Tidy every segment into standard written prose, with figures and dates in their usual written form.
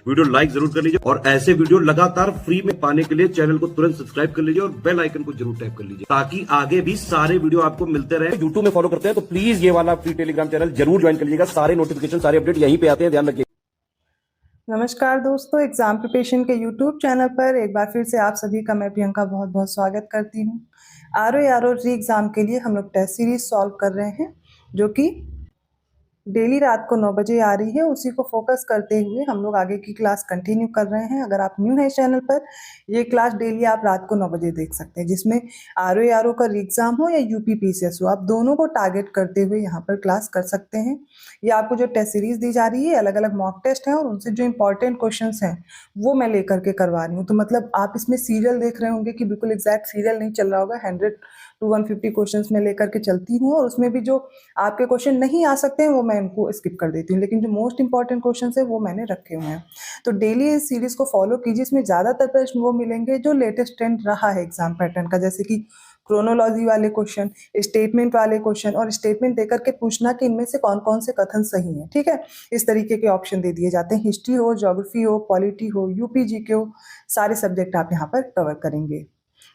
Video like जरूर कर लीजिए और ऐसे वीडियो लगातार फ्री में पाने के लिए चैनल को तुरंत सब्सक्राइब कर लीजिए और बेल आइकन को जरूर टैप कर लीजिए ताकि आगे भी सारे वीडियो आपको मिलते रहे। यूट्यूब में फॉलो करते हैं तो प्लीज ये वाला फ्री टेलीग्राम चैनल जरूर ज्वाइन कर लीजिएगा। सारे नोटिफिकेशन सारे अपडेट यहीं पे आते हैं, ध्यान रखिए। नमस्कार दोस्तों, एग्जाम प्रिपरेशन के यूट्यूब चैनल पर एक बार फिर से आप सभी का मैं प्रियंका बहुत बहुत स्वागत करती हूँ। आरओ री एग्ज़ाम के लिए हम लोग टेस्ट सीरीज सॉल्व कर रहे हैं जो कि डेली रात को 9 बजे आ रही है। उसी को फोकस करते हुए हम लोग आगे की क्लास कंटिन्यू कर रहे हैं। अगर आप न्यू हैं चैनल पर, ये क्लास डेली आप रात को 9 बजे देख सकते हैं, जिसमें आरओ का एग्ज़ाम हो या यूपी पीसीएस हो, आप दोनों को टारगेट करते हुए यहाँ पर क्लास कर सकते हैं। ये आपको जो टेस्ट सीरीज दी जा रही है, अलग अलग मॉक टेस्ट हैं और उनसे जो इंपॉर्टेंट क्वेश्चन हैं वो मैं लेकर के करवा रही हूँ। तो मतलब आप इसमें सीरियल देख रहे होंगे कि बिल्कुल एग्जैक्ट सीरियल नहीं चल रहा होगा। 100 to 150 क्वेश्चन में लेकर के चलती हूँ और उसमें भी जो आपके क्वेश्चन नहीं आ सकते हैं वो मैं इनको स्किप कर देती हूँ, लेकिन जो मोस्ट इंपॉर्टेंट क्वेश्चन है वो मैंने रखे हुए हैं। तो डेली इस सीरीज को फॉलो कीजिए। इसमें ज़्यादातर प्रश्न वो मिलेंगे जो लेटेस्ट ट्रेंड रहा है एग्जाम पैटर्न का, जैसे कि क्रोनोलॉजी वाले क्वेश्चन, स्टेटमेंट वाले क्वेश्चन और स्टेटमेंट देकर के पूछना कि इनमें से कौन कौन से कथन सही है। ठीक है, इस तरीके के ऑप्शन दे दिए जाते हैं। हिस्ट्री हो, ज्योग्राफी हो, पॉलिटी हो, यूपी जीके हो, सारे सब्जेक्ट आप यहाँ पर कवर करेंगे।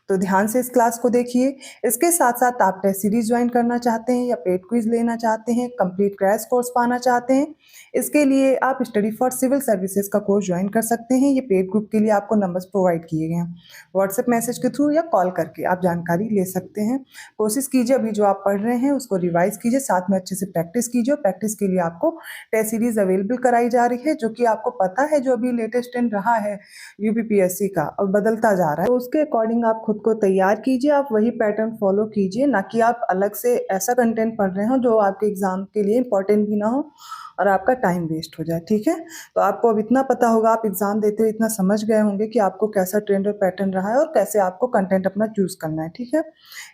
तो ध्यान से इस क्लास को देखिए। इसके साथ साथ आप टेस्ट सीरीज ज्वाइन करना चाहते हैं या पेड क्विज लेना चाहते हैं, कंप्लीट क्रैश कोर्स पाना चाहते हैं, इसके लिए आप स्टडी फॉर सिविल सर्विसेज का कोर्स ज्वाइन कर सकते हैं। ये पेड ग्रुप के लिए आपको नंबर्स प्रोवाइड किए गए हैं। व्हाट्सएप मैसेज के थ्रू या कॉल करके आप जानकारी ले सकते हैं। कोशिश कीजिए अभी जो आप पढ़ रहे हैं उसको रिवाइज कीजिए, साथ में अच्छे से प्रैक्टिस कीजिए। और प्रैक्टिस के लिए आपको टेस्ट सीरीज अवेलेबल कराई जा रही है, जो कि आपको पता है जो अभी लेटेस्ट ट्रेंड रहा है यूपीपीएससी का और बदलता जा रहा है, तो उसके अकॉर्डिंग आप खुद को तैयार कीजिए। आप वही पैटर्न फॉलो कीजिए, ना कि आप अलग से ऐसा कंटेंट पढ़ रहे हो जो आपके एग्जाम के लिए इंपॉर्टेंट भी ना हो और आपका टाइम वेस्ट हो जाए। ठीक है, तो आपको अब इतना पता होगा, आप एग्जाम देते हुए इतना समझ गए होंगे कि आपको कैसा ट्रेंड और पैटर्न रहा है और कैसे आपको कंटेंट अपना चूज करना है। ठीक है,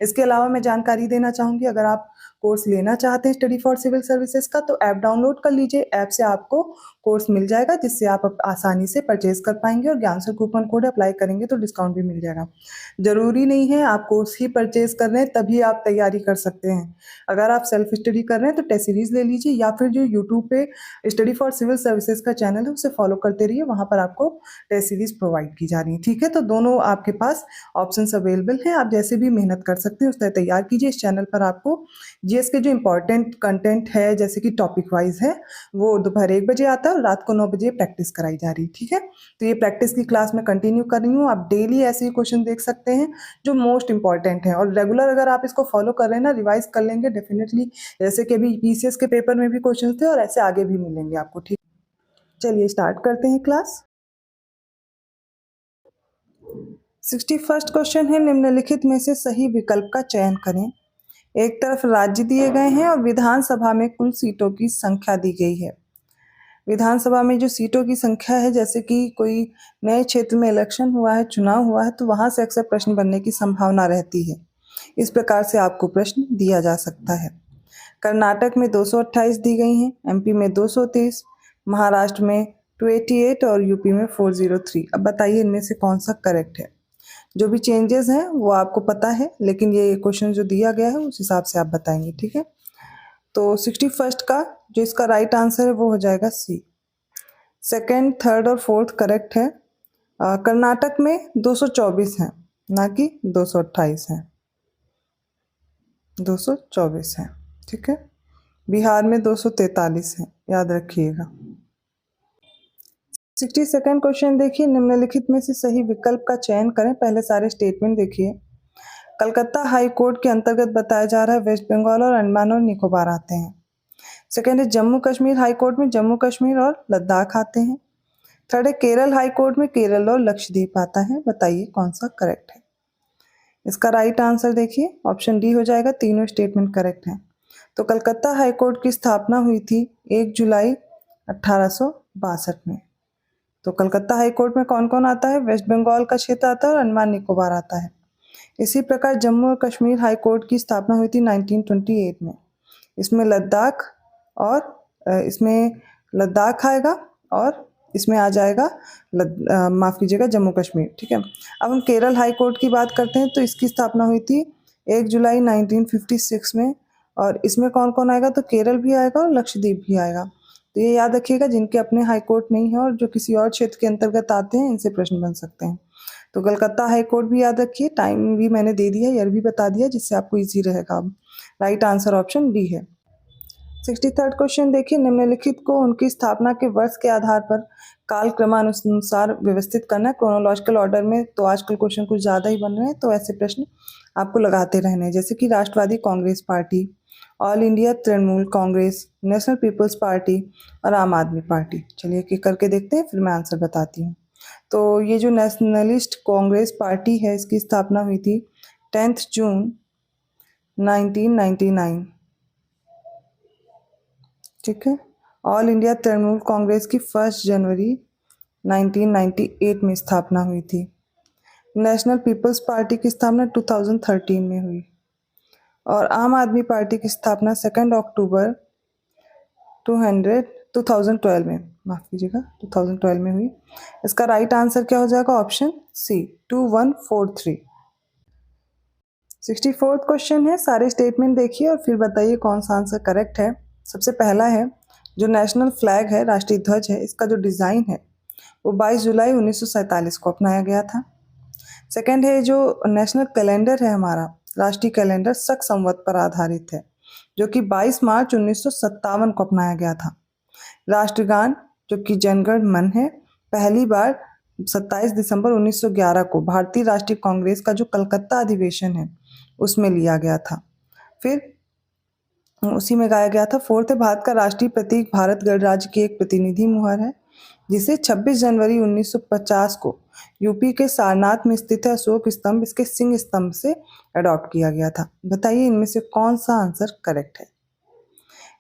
इसके अलावा मैं जानकारी देना चाहूँगी, अगर आप कोर्स लेना चाहते हैं स्टडी फॉर सिविल सर्विसेज का तो ऐप डाउनलोड कर लीजिए। ऐप से आपको कोर्स मिल जाएगा जिससे आप आसानी से परचेज कर पाएंगे और ज्ञान सर कूपन कोड अप्लाई करेंगे तो डिस्काउंट भी मिल जाएगा। जरूरी नहीं है आप कोर्स ही परचेज कर रहे हैं तभी आप तैयारी कर सकते हैं। अगर आप सेल्फ स्टडी कर रहे हैं तो टेस्ट सीरीज ले लीजिए या फिर जो यूट्यूब पे स्टडी फॉर सिविल सर्विसेज का चैनल है उसे फॉलो करते रहिए, वहां पर आपको टेस्ट सीरीज प्रोवाइड की जा रही है। ठीक है, तो दोनों आपके पास ऑप्शन अवेलेबल हैं, आप जैसे भी मेहनत कर सकते हैं उस तरह तैयार कीजिए। इस चैनल पर आपको जीएस के जो इंपॉर्टेंट कंटेंट है जैसे कि टॉपिक वाइज है वो दोपहर 1 बजे आता है और रात को 9 बजे प्रैक्टिस कराई जा रही है। ठीक है, तो ये प्रैक्टिस की क्लास में कंटिन्यू कर रही हूँ। आप डेली ऐसे ही क्वेश्चन देख सकते हैं जो मोस्ट इंपॉर्टेंट है और रेगुलर अगर आप इसको फॉलो कर रहे हैं ना, रिवाइज कर लेंगे डेफिनेटली, जैसे कि अभी पीसीएस के पेपर में भी क्वेश्चन थे और ऐसे आगे भी मिलेंगे आपको। ठीक, चलिए स्टार्ट करते हैं क्लास। 61st क्वेश्चन है, निम्नलिखित में से सही विकल्प का चयन करें। एक तरफ राज्य दिए गए हैं और विधानसभा में कुल सीटों की संख्या दी गई है। विधानसभा में जो सीटों की संख्या है, जैसे कि कोई नए क्षेत्र में इलेक्शन हुआ है, चुनाव हुआ है, तो वहां से अक्सर प्रश्न बनने की संभावना रहती है। इस प्रकार से आपको प्रश्न दिया जा सकता है। कर्नाटक में 228 दी गई हैं, एमपी में 230, महाराष्ट्र में 288 और यूपी में 403। अब बताइए इनमें से कौन सा करेक्ट है। जो भी चेंजेस हैं वो आपको पता है, लेकिन ये क्वेश्चन जो दिया गया है उस हिसाब से आप बताएंगे। ठीक है, तो 61st का जो इसका राइट आंसर है वो हो जाएगा सी। सेकंड, थर्ड और फोर्थ करेक्ट है। कर्नाटक में 224 है, ना कि 228 है, 224 है। ठीक है, बिहार में 243 है, याद रखिएगा। 62nd क्वेश्चन देखिए, निम्नलिखित में से सही विकल्प का चयन करें। पहले सारे स्टेटमेंट देखिए। कलकत्ता हाई कोर्ट के अंतर्गत बताया जा रहा है वेस्ट बंगाल और अंडमान और निकोबार आते हैं। सेकेंड है जम्मू कश्मीर हाई कोर्ट में जम्मू कश्मीर और लद्दाख आते हैं। थर्ड है केरल हाई कोर्ट में केरल और लक्षद्वीप आता है। बताइए कौन सा करेक्ट है। इसका राइट आंसर देखिए ऑप्शन डी हो जाएगा, तीनों स्टेटमेंट करेक्ट हैं। तो कलकत्ता हाई कोर्ट की स्थापना हुई थी 1 जुलाई 1862 में। तो कलकत्ता हाई कोर्ट में कौन कौन आता है, वेस्ट बंगाल का क्षेत्र आता है और अंडमान निकोबार आता है। इसी प्रकार जम्मू और कश्मीर हाई कोर्ट की स्थापना हुई थी 1928 में। इसमें लद्दाख और इसमें लद्दाख आएगा और इसमें आ जाएगा माफ़ कीजिएगा जम्मू कश्मीर। ठीक है, अब हम केरल हाई कोर्ट की बात करते हैं तो इसकी स्थापना हुई थी 1 जुलाई 1956 में और इसमें कौन कौन आएगा, तो केरल भी आएगा और लक्षद्वीप भी आएगा। तो ये याद रखिएगा, जिनके अपने हाई कोर्ट नहीं है और जो किसी और क्षेत्र के अंतर्गत आते हैं, इनसे प्रश्न बन सकते हैं। तो कलकत्ता हाई कोर्ट भी याद रखिए, टाइम भी मैंने दे दिया, ईयर भी बता दिया, जिससे आपको इजी रहेगा। अब राइट आंसर ऑप्शन डी है। 63rd क्वेश्चन देखिए, निम्नलिखित को उनकी स्थापना के वर्ष के आधार पर काल क्रमानुसार व्यवस्थित करना है, क्रोनोलॉजिकल ऑर्डर में। तो आजकल क्वेश्चन कुछ ज़्यादा ही बन रहे हैं, तो ऐसे प्रश्न आपको लगाते रहने हैं, जैसे कि Rashtravadi Congress party, all India Trinamool Congress, national people's party और आम आदमी पार्टी। चलिए एक करके देखते हैं, फिर मैं आंसर बताती हूँ। तो ये जो नेशनलिस्ट कांग्रेस पार्टी है, इसकी स्थापना हुई थी 10 जून 1999। ठीक है। ऑल इंडिया तृणमूल कांग्रेस की 1 जनवरी 1998 में स्थापना हुई थी। नेशनल पीपल्स पार्टी की स्थापना 2013 में हुई और आम आदमी पार्टी की स्थापना 2 अक्टूबर 2012 में, माफ कीजिएगा, 2012 में हुई। इसका राइट आंसर क्या हो जाएगा? Option C, 2143। 64th क्वेश्चन है, सारे स्टेटमेंट देखिए और फिर बताइए कौन सा आंसर करेक्ट है। सबसे पहला है, जो नेशनल फ्लैग है, राष्ट्रीय ध्वज है, इसका जो डिज़ाइन है वो 22 जुलाई 1947 को अपनाया गया था। सेकंड है, जो नेशनल कैलेंडर है हमारा, राष्ट्रीय कैलेंडर शक संवत पर आधारित है, जो कि 22 मार्च 1957 को अपनाया गया था। राष्ट्रगान जो कि जनगण मन है, पहली बार 27 दिसंबर 1911 को भारतीय राष्ट्रीय कांग्रेस का जो कलकत्ता अधिवेशन है उसमें लिया गया था, फिर उसी में गाया गया था। फोर्थ है, भारत का राष्ट्रीय प्रतीक भारत गणराज्य की एक प्रतिनिधि मुहर है, जिसे 26 जनवरी 1950 को यूपी के सारनाथ में स्थित है अशोक स्तंभ, इसके सिंह स्तंभ से अडॉप्ट किया गया था। बताइए इनमें से कौन सा आंसर करेक्ट है?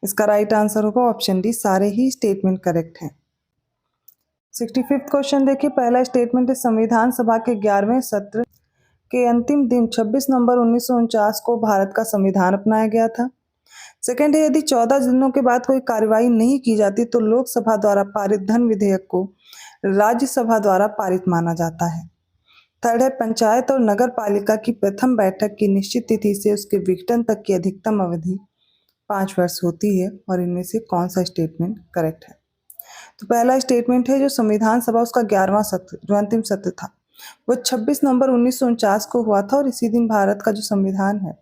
इसका राइट आंसर होगा ऑप्शन डी, सारे ही स्टेटमेंट करेक्ट हैं। 65th क्वेश्चन देखिए, पहला स्टेटमेंट है, संविधान सभा के 11वें सत्र के अंतिम दिन 26 नवंबर 1949 को भारत का संविधान अपनाया गया था। सेकंड है, यदि 14 दिनों के बाद कोई कार्रवाई नहीं की जाती तो लोकसभा द्वारा पारित धन विधेयक को राज्यसभा द्वारा पारित माना जाता है। थर्ड है, पंचायत और नगर पालिका की प्रथम बैठक की निश्चित तिथि से उसके विघटन तक की अधिकतम अवधि 5 वर्ष होती है, और इनमें से कौन सा स्टेटमेंट करेक्ट है? तो पहला स्टेटमेंट है, जो संविधान सभा उसका 11वां सत्र, जो अंतिम सत्र था, वो 26 नवंबर 1949 को हुआ था और इसी दिन भारत का जो संविधान है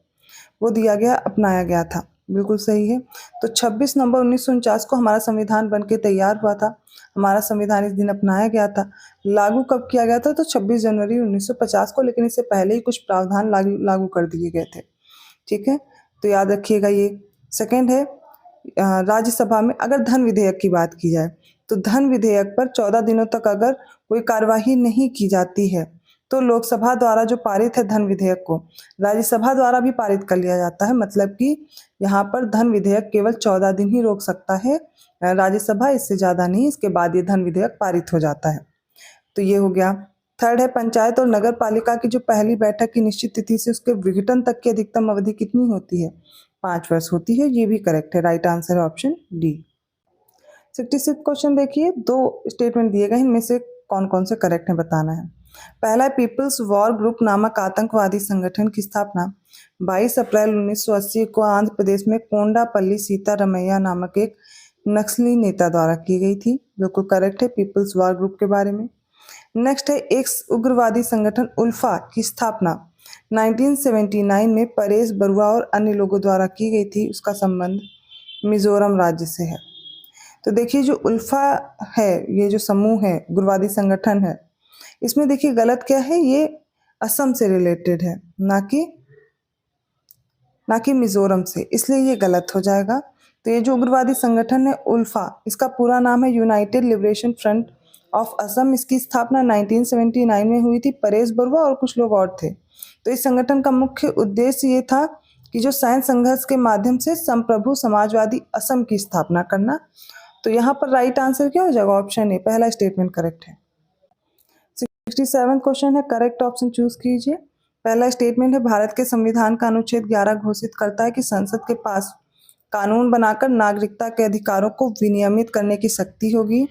वो दिया गया, अपनाया गया था। बिल्कुल सही है। तो 26 नवंबर 1949 को हमारा संविधान बनके तैयार हुआ था, हमारा संविधान इस दिन अपनाया गया था। लागू कब किया गया था? तो 26 जनवरी 1950 को, लेकिन इससे पहले ही कुछ प्रावधान लागू कर दिए गए थे। ठीक है, तो याद रखिएगा ये। सेकेंड है, राज्यसभा में अगर धन विधेयक की बात की जाए तो धन विधेयक पर 14 दिनों तक अगर कोई कार्यवाही नहीं की जाती है तो लोकसभा द्वारा जो पारित है धन विधेयक को राज्यसभा द्वारा भी पारित कर लिया जाता है। मतलब कि यहाँ पर धन विधेयक केवल 14 दिन ही रोक सकता है राज्यसभा, इससे ज़्यादा नहीं, इसके बाद ये धन विधेयक पारित हो जाता है। तो ये हो गया। थर्ड है, पंचायत और नगर पालिका की जो पहली बैठक की निश्चित तिथि से उसके विघटन तक की अधिकतम अवधि कितनी होती है? 5 वर्ष होती है। ये भी करेक्ट है, राइट आंसर है ऑप्शन डी। 66 क्वेश्चन देखिए, 2 स्टेटमेंट दिए गए, इनमें से कौन कौन से करेक्ट है बताना है। पहला है, पीपल्स वॉर ग्रुप नामक आतंकवादी संगठन की स्थापना 22 अप्रैल 1980 को आंध्र प्रदेश में कोंडापल्ली सीतारमैया नामक एक नक्सली नेता द्वारा की गई थी। बिल्कुल करेक्ट है, पीपल्स वॉर ग्रुप के बारे में। नेक्स्ट है, एक उग्रवादी संगठन उल्फा की स्थापना 1979 में परेश बरुआ और अन्य लोगों द्वारा की गई थी, उसका संबंध मिजोरम राज्य से है। तो देखिए जो उल्फा है, ये जो समूह है, उग्रवादी संगठन है, इसमें देखिए गलत क्या है, ये असम से रिलेटेड है, ना कि मिजोरम से, इसलिए ये गलत हो जाएगा। तो ये जो उग्रवादी संगठन है उल्फा, इसका पूरा नाम है United liberation front of Assam. इसकी स्थापना 1979 में हुई थी, परेश बरुआ और कुछ लोग और थे। तो इस संगठन का मुख्य उद्देश्य ये था कि जो सैन्य संघर्ष के माध्यम से संप्रभु समाजवादी असम की स्थापना करना। तो यहाँ पर राइट आंसर क्या हो जाएगा? ऑप्शन ए, पहला स्टेटमेंट करेक्ट है। 67 क्वेश्चन है, करेक्ट ऑप्शन चूज कीजिए। पहला स्टेटमेंट है, भारत के संविधान का अनुच्छेद 11 घोषित करता है कि संसद के पास कानून बनाकर नागरिकता के अधिकारों को विनियमित करने की शक्ति होगी।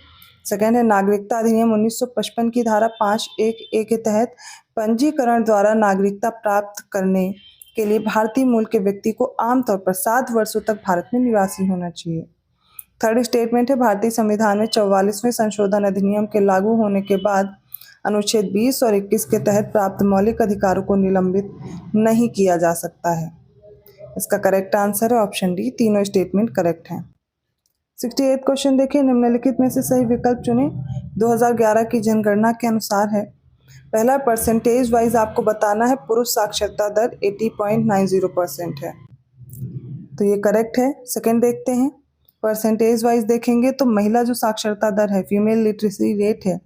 सेकेंड है, नागरिकता अधिनियम 1955 की धारा 5(1)(a) के तहत पंजीकरण द्वारा नागरिकता प्राप्त करने के लिए भारतीय मूल के व्यक्ति को आमतौर पर 7 वर्षों तक भारत में निवासी होना चाहिए। थर्ड स्टेटमेंट है भारतीय संविधान में 44वें संशोधन अधिनियम के लागू होने के बाद अनुच्छेद 20 और 21 के तहत प्राप्त मौलिक अधिकारों को निलंबित नहीं किया जा सकता है। इसका करेक्ट आंसर है ऑप्शन डी, तीनों स्टेटमेंट करेक्ट हैं। 68 क्वेश्चन देखिए, निम्नलिखित में से सही विकल्प चुनें। 2011 की जनगणना के अनुसार है। पहला, परसेंटेज वाइज आपको बताना है पुरुष साक्षरता दर 80.90% है, तो ये करेक्ट है। सेकंड देखते हैं, परसेंटेज वाइज देखेंगे तो महिला जो साक्षरता दर है, फीमेल लिटरेसी रेट है,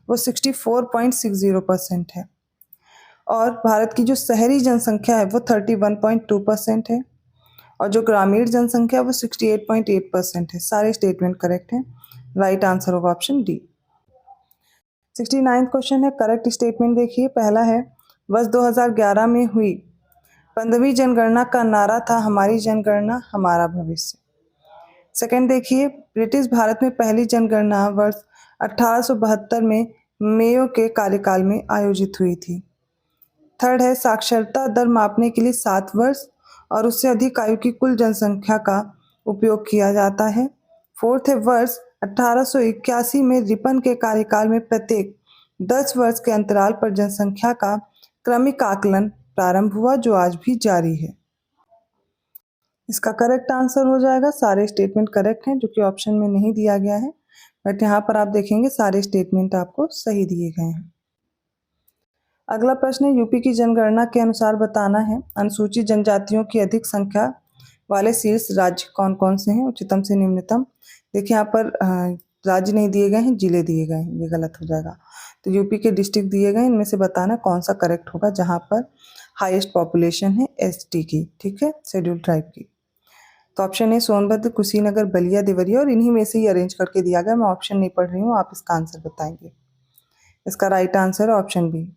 वो 64.60% है और भारत की जो शहरी जनसंख्या है वो 31.2% है और जो ग्रामीण जनसंख्या है वो 68.8% है। सारे स्टेटमेंट करेक्ट हैं। राइट आंसर होगा ऑप्शन डी। 69 क्वेश्चन है, करेक्ट स्टेटमेंट देखिए। पहला है, वर्ष 2011 में हुई 15वीं जनगणना का नारा था हमारी जनगणना हमारा भविष्य। सेकंड देखिए, ब्रिटिश भारत में पहली जनगणना वर्ष 1872 में मेयो के कार्यकाल में आयोजित हुई थी। थर्ड है, साक्षरता दर मापने के लिए 7 वर्ष और उससे अधिक आयु की कुल जनसंख्या का उपयोग किया जाता है। फोर्थ है, वर्ष 1881 में रिपन के कार्यकाल में प्रत्येक 10 वर्ष के अंतराल पर जनसंख्या का क्रमिक आकलन प्रारंभ हुआ, जो आज भी जारी है। इसका करेक्ट आंसर हो जाएगा, सारे स्टेटमेंट करेक्ट हैं, जो कि ऑप्शन में नहीं दिया गया है, बट यहाँ पर आप देखेंगे सारे स्टेटमेंट आपको सही दिए गए हैं। अगला प्रश्न है, यूपी की जनगणना के अनुसार बताना है अनुसूचित जनजातियों की अधिक संख्या वाले शीर्ष राज्य कौन कौन से हैं, उच्चतम से निम्नतम। देखिए यहाँ पर राज्य नहीं दिए गए हैं, जिले दिए गए हैं, ये गलत हो जाएगा। तो यूपी के डिस्ट्रिक्ट दिए गए, इनमें से बताना कौन सा करेक्ट होगा जहाँ पर हाईएस्ट पॉपुलेशन है एसटी की, ठीक है, शेड्यूल ट्राइब की। तो ऑप्शन है सोनभद्र, कुशीनगर, बलिया, देवरिया और इन्हीं में से ही अरेंज करके दिया गया। मैं ऑप्शन नहीं पढ़ रही हूँ, आप इसका आंसर बताएंगे। इसका राइट आंसर है ऑप्शन बी,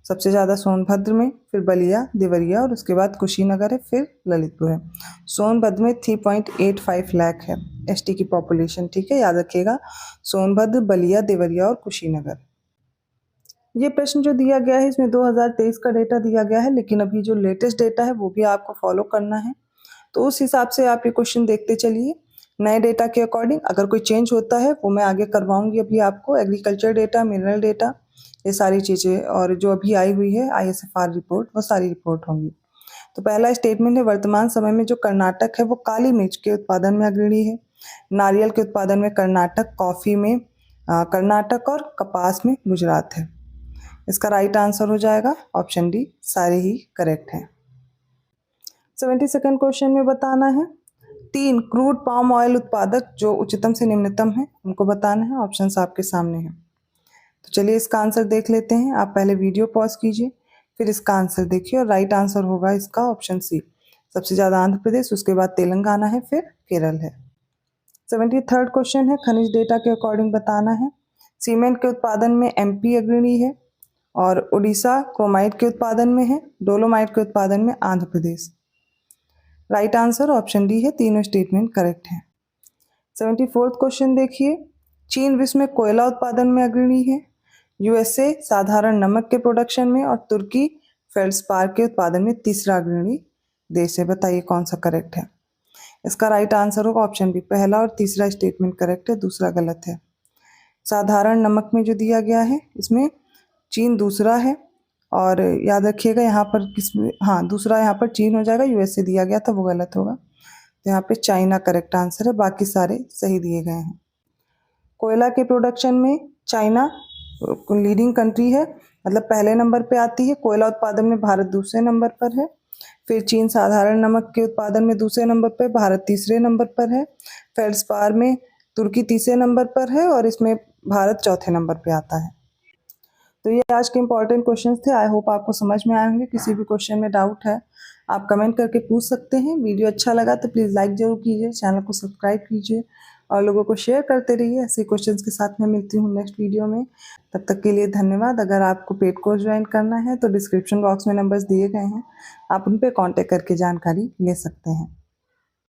सबसे ज़्यादा सोनभद्र में, फिर बलिया, देवरिया और उसके बाद कुशीनगर है, फिर ललितपुर है। सोनभद्र में 3.85 लाख है एसटी की पॉपुलेशन, ठीक है, याद रखिएगा। सोनभद्र, बलिया, देवरिया और कुशीनगर। ये प्रश्न जो दिया गया है इसमें 2023 का डेटा दिया गया है, लेकिन अभी जो लेटेस्ट डेटा है वो भी आपको फॉलो करना है, तो उस हिसाब से आप ये क्वेश्चन देखते चलिए। नए डेटा के अकॉर्डिंग अगर कोई चेंज होता है वो मैं आगे करवाऊंगी अभी आपको। एग्रीकल्चर डेटा, मिनरल डेटा, ये सारी चीज़ें, और जो अभी आई हुई है ISFR रिपोर्ट, वो सारी रिपोर्ट होंगी। तो पहला स्टेटमेंट है, वर्तमान समय में जो कर्नाटक है वो काली मिर्च के उत्पादन में अग्रणी है। नारियल के उत्पादन में कर्नाटक, कॉफ़ी में कर्नाटक और कपास में गुजरात है। इसका राइट आंसर हो जाएगा ऑप्शन डी, सारे ही करेक्ट हैं। 72nd क्वेश्चन में बताना है 3 क्रूड पाम ऑयल उत्पादक जो उच्चतम से निम्नतम है, उनको बताना है। ऑप्शंस आपके सामने हैं, तो चलिए इसका आंसर देख लेते हैं। आप पहले वीडियो पॉज कीजिए, फिर इसका आंसर देखिए, और राइट आंसर होगा इसका ऑप्शन सी, सबसे ज़्यादा आंध्र प्रदेश, उसके बाद तेलंगाना है, फिर केरल है। 73rd क्वेश्चन है, खनिज डेटा के अकॉर्डिंग बताना है। सीमेंट के उत्पादन में MP अग्रणी है और उड़ीसा क्रोमाइट के उत्पादन में है, डोलोमाइट के उत्पादन में Andhra Pradesh. Right answer option D है, तीनों स्टेटमेंट करेक्ट हैं। 74th क्वेश्चन देखिए, चीन विश्व में कोयला उत्पादन में अग्रणी है, USA साधारण नमक के प्रोडक्शन में और तुर्की फेल्ड्स्पार के उत्पादन में तीसरा अग्रणी देश है। बताइए कौन सा करेक्ट है। इसका राइट आंसर होगा ऑप्शन बी, पहला और तीसरा स्टेटमेंट करेक्ट है, दूसरा गलत है। साधारण नमक में जो दिया गया है इसमें चीन दूसरा है, और याद रखिएगा यहाँ पर किसमें, हाँ दूसरा यहाँ पर चीन हो जाएगा, USA दिया गया था वो गलत होगा, तो यहाँ पे चाइना करेक्ट आंसर है, बाकी सारे सही दिए गए हैं। कोयला के प्रोडक्शन में चाइना लीडिंग कंट्री है, मतलब पहले नंबर पे आती है। कोयला उत्पादन में भारत दूसरे नंबर पर है, फिर चीन साधारण नमक के उत्पादन में दूसरे नंबर पर, भारत तीसरे नंबर पर है, फेल्ड्स्पार में तुर्की तीसरे नंबर पर है और इसमें भारत चौथे नंबर पे आता है। तो ये आज के इंपॉर्टेंट क्वेश्चंस थे। आई होप आपको समझ में आए होंगे। किसी भी क्वेश्चन में डाउट है आप कमेंट करके पूछ सकते हैं। वीडियो अच्छा लगा तो प्लीज़ लाइक जरूर कीजिए, चैनल को सब्सक्राइब कीजिए और लोगों को शेयर करते रहिए। ऐसे क्वेश्चंस के साथ मैं मिलती हूँ नेक्स्ट वीडियो में। तब तक के लिए धन्यवाद। अगर आपको पेड कोर्स ज्वाइन करना है तो डिस्क्रिप्शन बॉक्स में नंबर्स दिए गए हैं, आप उन पर कॉन्टेक्ट करके जानकारी ले सकते हैं।